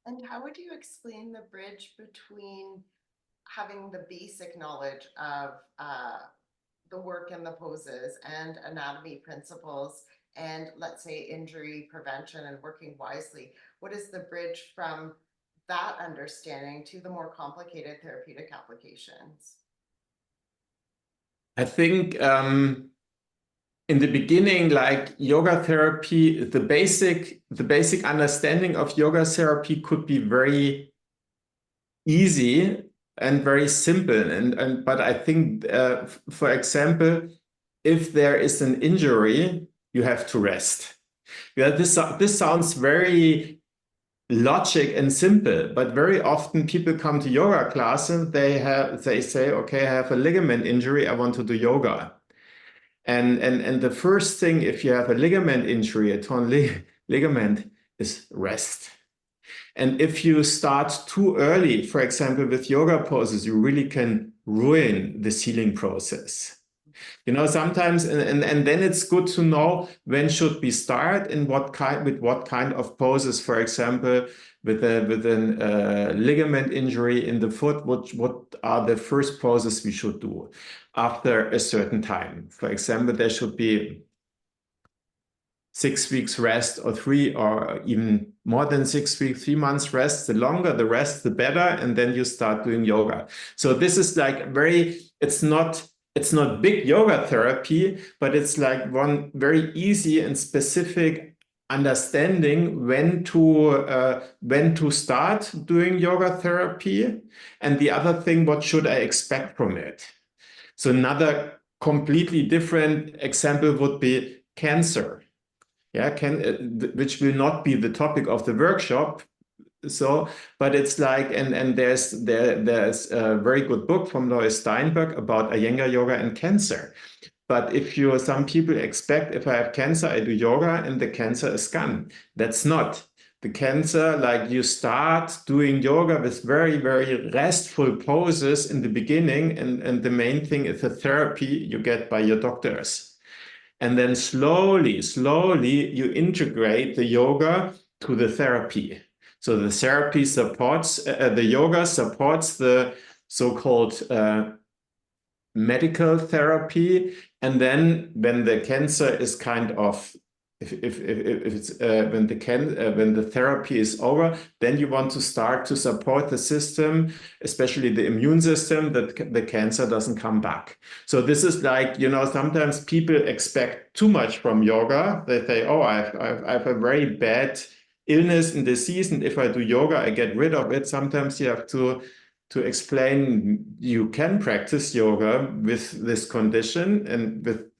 And how would you explain the bridge between having the basic knowledge of the work and the poses and anatomy principles and, let's say, injury prevention and working wisely? What is the bridge from that understanding to the more complicated therapeutic applications? I think in the beginning, like yoga therapy, the basic understanding of yoga therapy could be very easy and very simple. But I think, for example, if there is an injury, you have to rest. Yeah, this sounds very logic and simple, but very often people come to yoga class and they say, okay, I have a ligament injury, I want to do yoga. And the first thing, if you have a ligament injury, a torn ligament, is rest. And if you start too early, for example, with yoga poses, you really can ruin the healing process. You know, sometimes, and then it's good to know when should we start and with what kind of poses. For example, with a ligament injury in the foot, what are the first poses we should do after a certain time? For example, there should be 6 weeks rest or 3 or even more than 6 weeks, 3 months rest. The longer the rest, the better. And then you start doing yoga. So this is like it's not big yoga therapy, but it's like one very easy and specific understanding when to start doing yoga therapy. And the other thing, what should I expect from it? So another completely different example would be cancer. Yeah, which will not be the topic of the workshop. So, but it's like, and there's a very good book from Lois Steinberg about Iyengar yoga and cancer. But some people expect if I have cancer, I do yoga and the cancer is gone. That's not. The cancer, like you start doing yoga with very, very restful poses in the beginning, and the main thing is the therapy you get by your doctors. And then slowly, you integrate the yoga to the therapy. So the therapy supports, the yoga supports the so-called medical therapy. And then when the cancer is kind of, if it's when the therapy is over, then you want to start to support the system, especially the immune system, that the cancer doesn't come back. So this is like, you know, sometimes people expect too much from yoga. They say, oh, I have a very bad illness and disease, and if I do yoga, I get rid of it. Sometimes you have to explain you can practice yoga with this condition, and with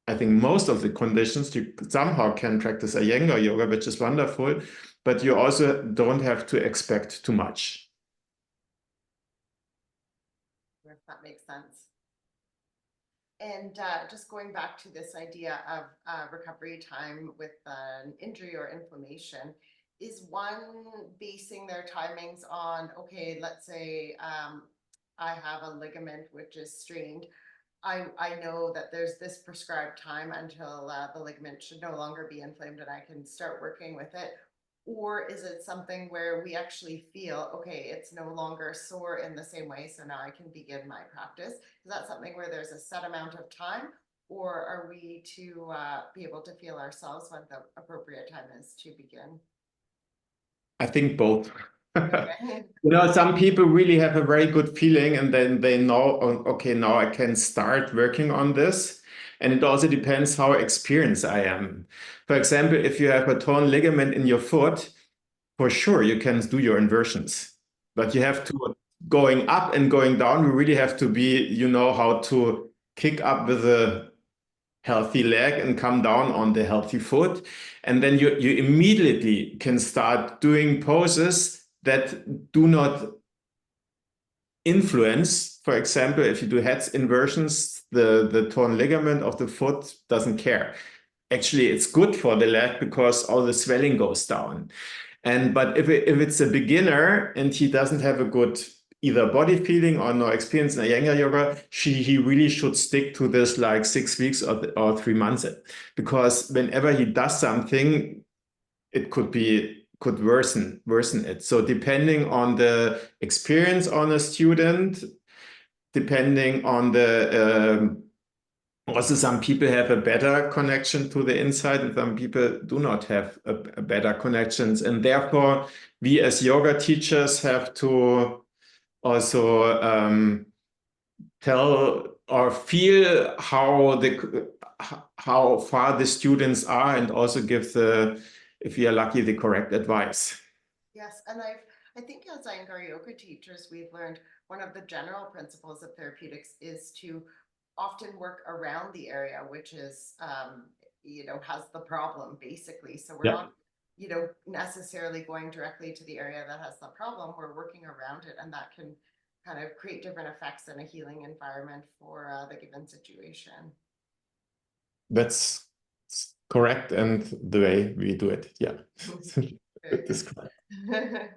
I think most of the conditions you somehow can practice Iyengar yoga, which is wonderful, but you also don't have to expect too much. If that makes sense. And just going back to this idea of recovery time with an injury or inflammation, is one basing their timings on, okay, let's say I have a ligament which is strained. I know that there's this prescribed time until the ligament should no longer be inflamed and I can start working with it. Or is it something where we actually feel, okay, it's no longer sore in the same way, so now I can begin my practice? Is that something where there's a set amount of time, or are we to be able to feel ourselves when the appropriate time is to begin? I think both. Okay. You know, some people really have a very good feeling and then they know, oh, okay, now I can start working on this. And it also depends how experienced I am. For example, if you have a torn ligament in your foot, for sure you can do your inversions, but you have to, going up and going down, you really have to be, you know, how to kick up with a healthy leg and come down on the healthy foot. And then you immediately can start doing poses that do not influence. For example, if you do head inversions, the torn ligament of the foot doesn't care. Actually, it's good for the leg because all the swelling goes down. But if it's a beginner and he doesn't have a good either body feeling or no experience in Iyengar yoga, he really should stick to this like 6 weeks or 3 months, because whenever he does something, it could be could worsen it. So depending on the experience on a student, depending on the also some people have a better connection to the inside and some people do not have a better connections, and therefore we as yoga teachers have to also tell or feel how far the students are, and also give the, if we are lucky, the correct advice. Yes, and I think as Iyengar yoga teachers, we've learned one of the general principles of therapeutics is to often work around the area, which is, has the problem basically. So we're not, necessarily going directly to the area that has the problem. We're working around it, and that can kind of create different effects in a healing environment for the given situation. That's correct, and the way we do it. Yeah. Very That's correct. good.